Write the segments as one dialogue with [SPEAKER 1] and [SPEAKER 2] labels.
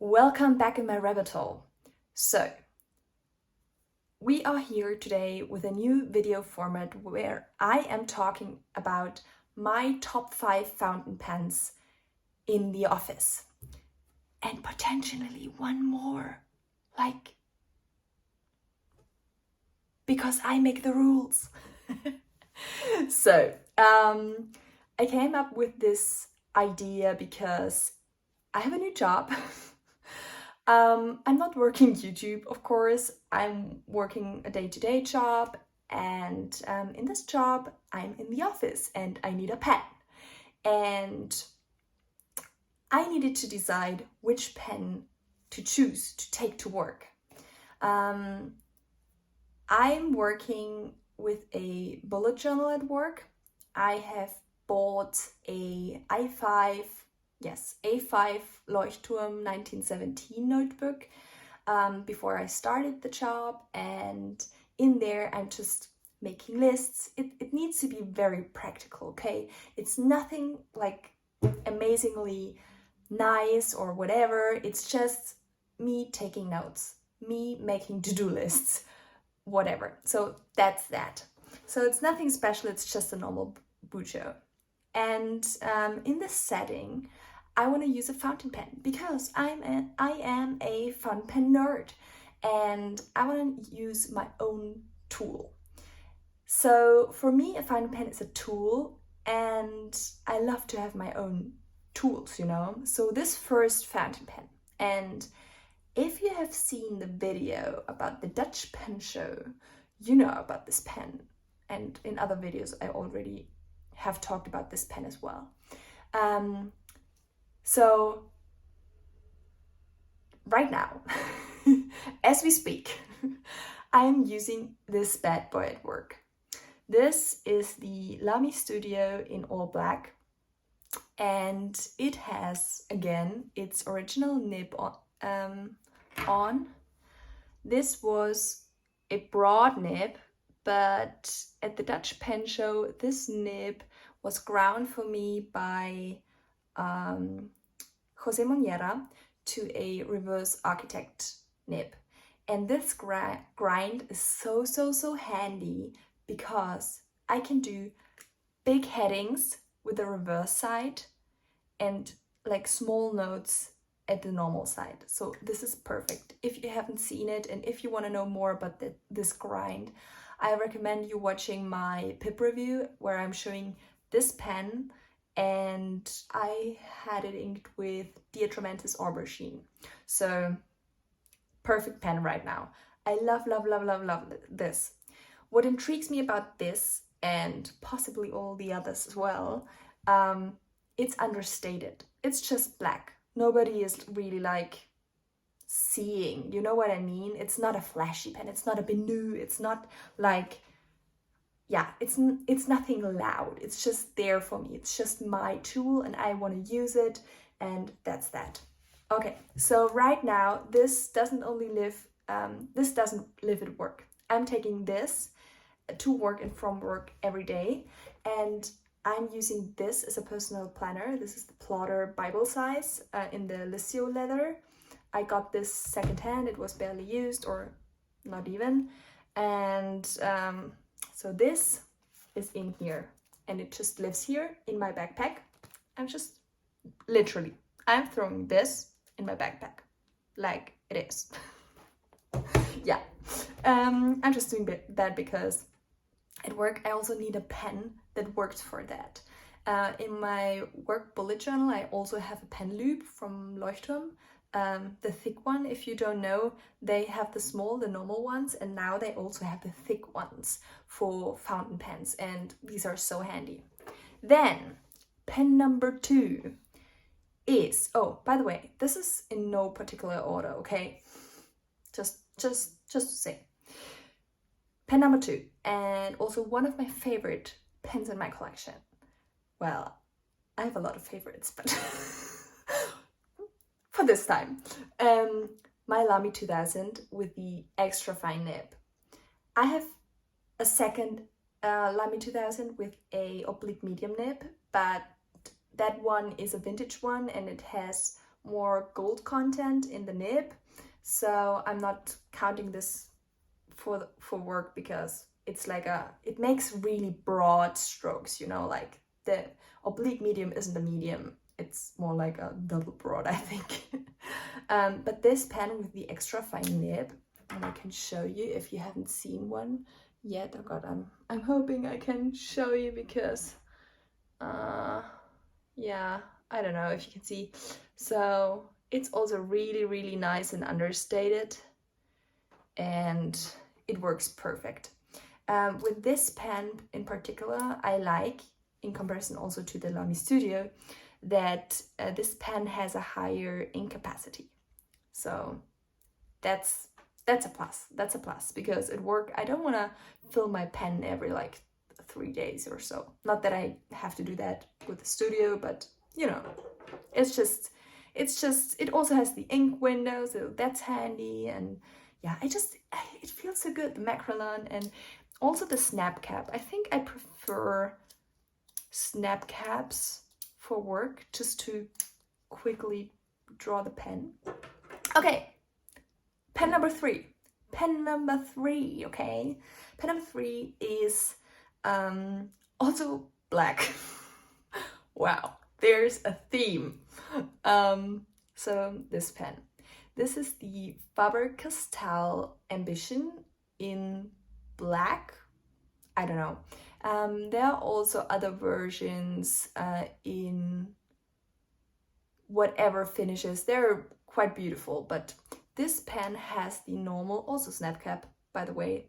[SPEAKER 1] Welcome back in my rabbit hole. So, we are here today with a new video format where I am talking about my top 5 fountain pens in the office. And potentially one more. Because I make the rules. So, I came up with this idea because I have a new job. I'm not working YouTube, of course. I'm working a day-to-day job, and in this job, I'm in the office and I need a pen. And I needed to decide which pen to choose to take to work. I'm working with a bullet journal at work. I have bought a A5 Leuchtturm 1917 notebook before I started the job, and in there I'm just making lists. It needs to be very practical, okay? It's nothing like amazingly nice or whatever. It's just me taking notes, me making to-do lists, whatever. So that's that. So it's nothing special, it's just a normal bujo. And in this setting, I want to use a fountain pen because I am a fountain pen nerd and I want to use my own tool. So for me, a fountain pen is a tool and I love to have my own tools, you know? So this first fountain pen, and if you have seen the video about the Dutch pen show, you know about this pen. And in other videos, I already have talked about this pen as well. So right now, as we speak, I am using this bad boy at work. This is the Lamy Studio in all black, and it has, again, its original nib on. This was a broad nib, but at the Dutch pen show, this nib was ground for me by Jose Monera to a reverse architect nib. And this grind is so handy because I can do big headings with the reverse side and like small notes at the normal side. So this is perfect. If you haven't seen it and if you want to know more about this grind, I recommend you watching my pip review where I'm showing this pen, and I had it inked with Diatramantis Aubergine. So perfect pen right now. I love this. What intrigues me about this, and possibly all the others as well, it's understated. It's just black. Nobody is really like seeing, you know what I mean? It's not a flashy pen, it's not a Benu, it's not like, yeah, it's nothing loud. It's just there for me. It's just my tool and I want to use it, and that's that. Okay, so right now this doesn't live at work. I'm taking this to work and from work every day, and I'm using this as a personal planner. This is the Plotter Bible size in the Lisio leather. I got this secondhand. It was barely used, or not even. And so this is in here, and it just lives here in my backpack. I'm throwing this in my backpack like it is. Yeah, I'm just doing that because at work I also need a pen that works for that. In my work bullet journal, I also have a pen loop from Leuchtturm, the thick one. If you don't know, they have the normal ones, and now they also have the thick ones for fountain pens, and these are so handy. Then pen number 2 is, oh, by the way, this is in no particular order, okay? Just to say. Pen number 2, and also one of my favorite pens in my collection. Well, I have a lot of favorites, but for this time, my Lamy 2000 with the extra fine nib. I have a second Lamy 2000 with a oblique medium nib, but that one is a vintage one and it has more gold content in the nib, so I'm not counting this for work because it's like it makes really broad strokes, you know, like the oblique medium isn't a medium, it's more like a double broad, I think. But this pen with the extra fine nib, and I can show you if you haven't seen one yet. Oh god, I'm hoping I can show you because yeah, I don't know if you can see. So it's also really, really nice and understated, and it works perfect. With this pen in particular, I like, in comparison also to the Lamy Studio, that this pen has a higher ink capacity. So that's a plus. That's a plus because at work I don't want to fill my pen every like 3 days or so. Not that I have to do that with the studio, but you know, it's just it also has the ink window, so that's handy. And yeah, it feels so good, the Macrolon, and also the snap cap. I think I prefer snap caps for work, just to quickly draw the pen. Okay, pen number 3. Pen number 3, okay? Pen number 3 is also black. Wow, there's a theme. So this pen. This is the Faber-Castell Ambition in black. I don't know. There are also other versions in whatever finishes. They're quite beautiful, but this pen has the normal, also snap cap, by the way.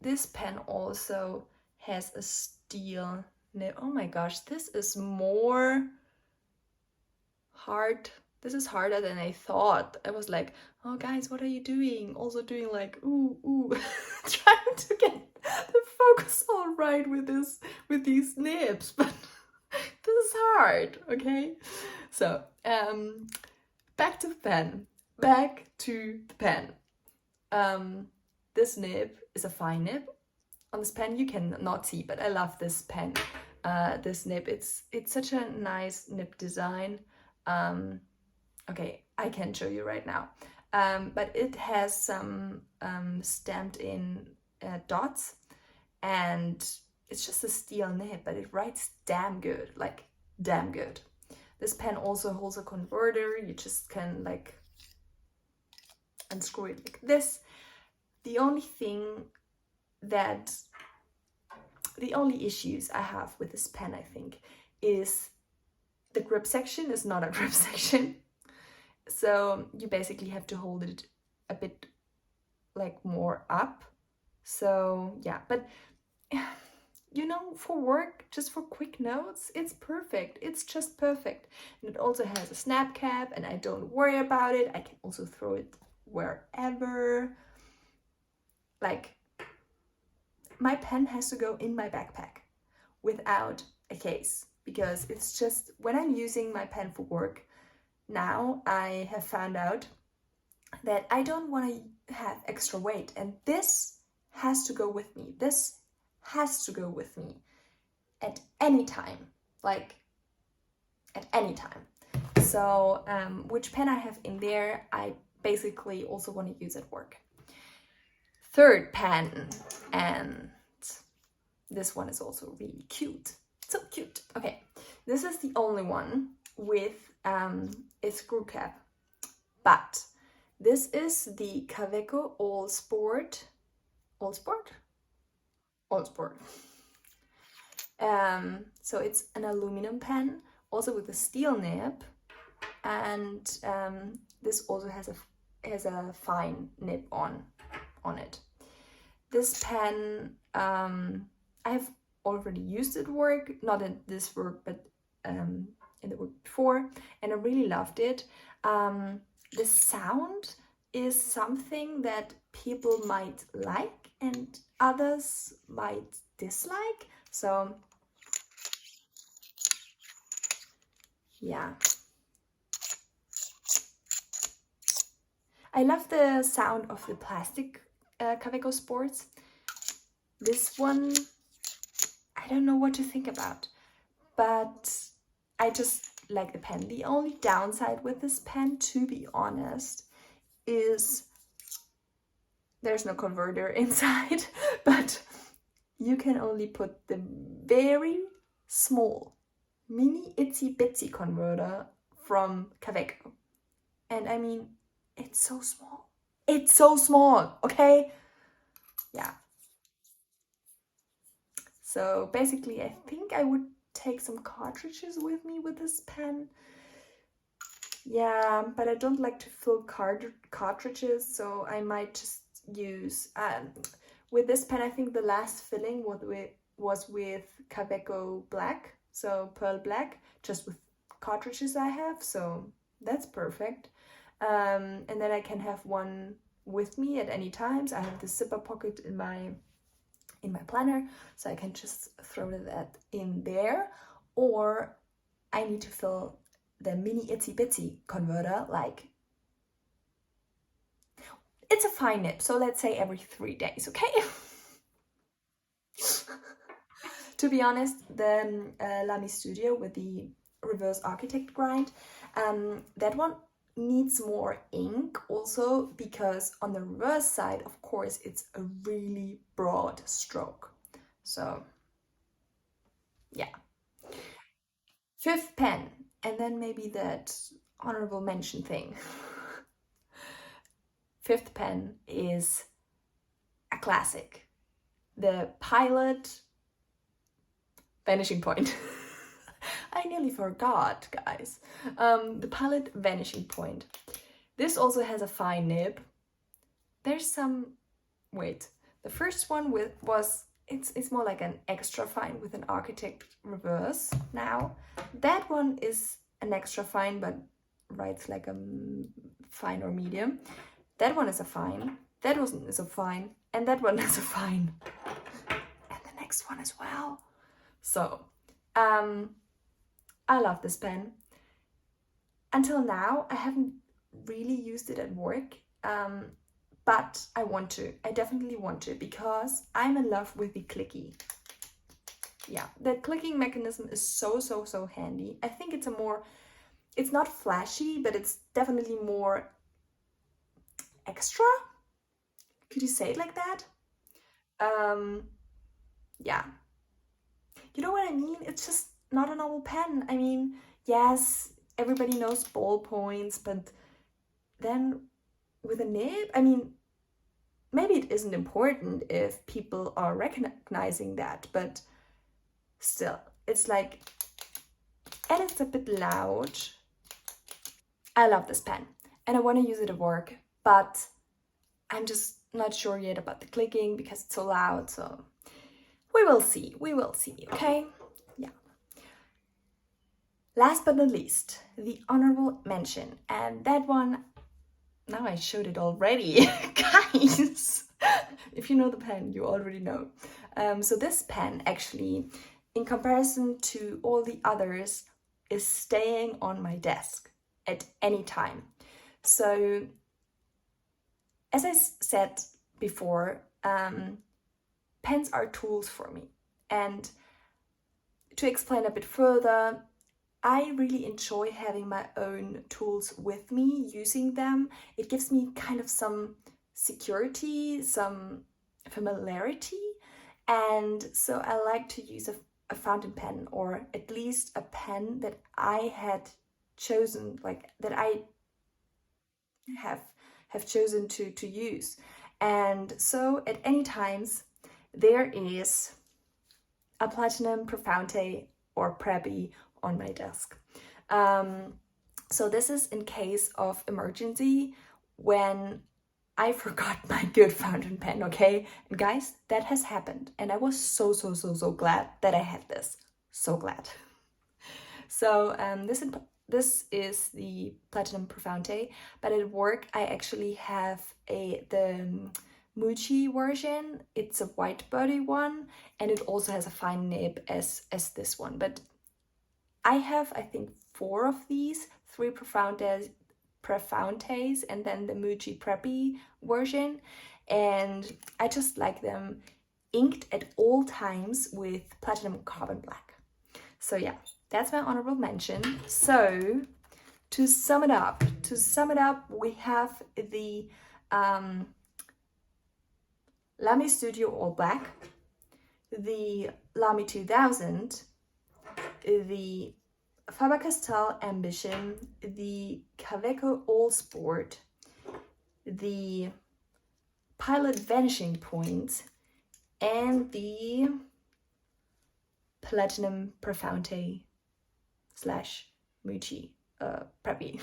[SPEAKER 1] This pen also has a steel nib. Oh my gosh, this is more hard. This is harder than I thought. I was like, oh guys, what are you doing? Also doing like, ooh, trying to get the focus all right with these nibs, but this is hard, okay? So, back to the pen. This nib is a fine nib. On this pen you can not see, but I love this pen. This nib, it's such a nice nib design. Okay, I can show you right now. But it has some stamped in dots, and it's just a steel nib, but it writes damn good, like damn good. This pen also holds a converter. You just can like unscrew it like this. The only issues I have with this pen, I think, is the grip section is not a grip section. So you basically have to hold it a bit like more up. So yeah, but you know, for work, just for quick notes, it's perfect. It's just perfect. And it also has a snap cap, and I don't worry about it. I can also throw it wherever. Like, my pen has to go in my backpack without a case, because it's just, when I'm using my pen for work, now I have found out that I don't want to have extra weight, and this has to go with me. This has to go with me at any time, like at any time. So which pen I have in there, I basically also want to use at work. Third pen, and this one is also really cute. So cute. Okay, this is the only one with a screw cap, but this is the Kaweco All Sport. So it's an aluminum pen, also with a steel nib, and this also has a fine nib on it. This pen, I've already used at work, not in this work, but in the work before, and I really loved it. The sound is something that people might like and others might dislike. So yeah, I love the sound of the plastic Kaweco Sports. This one, I don't know what to think about, but I just like the pen. The only downside with this pen, to be honest, is there's no converter inside, but you can only put the very small, mini itsy bitsy converter from Kaweco. And I mean, it's so small. It's so small, okay? Yeah. So basically, I think I would take some cartridges with me with this pen. Yeah, but I don't like to fill cartridges, so I might just use with this pen. I think the last filling was with Kaweco Black, so pearl black, just with cartridges I have, so that's perfect. And then I can have one with me at any times. I have the zipper pocket in my planner, so I can just throw that in there, or I need to fill the mini itsy bitsy converter, like it's a fine nib, so let's say every 3 days, okay? To be honest, the Lamy Studio with the reverse architect grind, that one needs more ink also, because on the reverse side, of course, it's a really broad stroke. So yeah. Fifth pen, and then maybe that honorable mention thing. Fifth pen is a classic. The Pilot Vanishing Point. I nearly forgot, guys. The Pilot Vanishing Point. This also has a fine nib. There's some... Wait. The first one was... It's more like an extra fine with an architect reverse now. That one is an extra fine, but writes like a fine or medium. That one is a fine. That one is a fine. And that one is a fine. And the next one as well. So, I love this pen. Until now, I haven't really used it at work. But I want to. I definitely want to, because I'm in love with the clicky. Yeah, the clicking mechanism is so handy. I think it's it's not flashy, but it's definitely more extra. Could you say it like that? Yeah. You know what I mean? It's just not a normal pen. I mean, yes, everybody knows ballpoints, but then with a nib, I mean, maybe it isn't important if people are recognizing that, but still, it's like, and it's a bit loud. I love this pen and I want to use it at work, but I'm just not sure yet about the clicking because it's so loud, so we will see, okay? Yeah. Last but not least, the honorable mention, and that one, now I showed it already, guys. If you know the pen, you already know. So this pen actually, in comparison to all the others, is staying on my desk at any time. So, as I said before, pens are tools for me. And to explain a bit further, I really enjoy having my own tools with me, using them. It gives me kind of some security, some familiarity. And so I like to use a fountain pen, or at least a pen that I had chosen, like that I have chosen to use. And so at any times there is a Platinum Profante or Preppy on my desk. So this is in case of emergency, when I forgot my good fountain pen, okay? And guys, that has happened, and I was so glad that I had this. So glad. So this is the Platinum Profante, but at work I actually have the Muji version. It's a white body one, and it also has a fine nib as this one. But I have, I think, 4 of these, 3 Profantes, and then the Muji Preppy version, and I just like them inked at all times with platinum carbon black. So yeah, that's my honorable mention. So to sum it up, we have the Lamy Studio All Black, the Lamy 2000, the Faber-Castell Ambition, the Kaweco All Sport, the Pilot Vanishing Point, and the Platinum Profante / Mucci Preppy.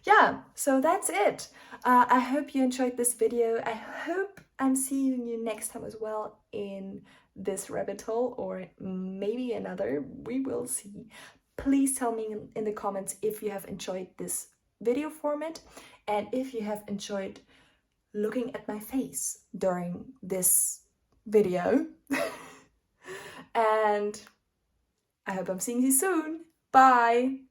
[SPEAKER 1] Yeah, so that's it. I hope you enjoyed this video. I hope I'm seeing you next time as well in this rabbit hole, or maybe another. We will see. Please tell me in the comments if you have enjoyed this video format and if you have enjoyed looking at my face during this video. And I hope I'm seeing you soon. Bye!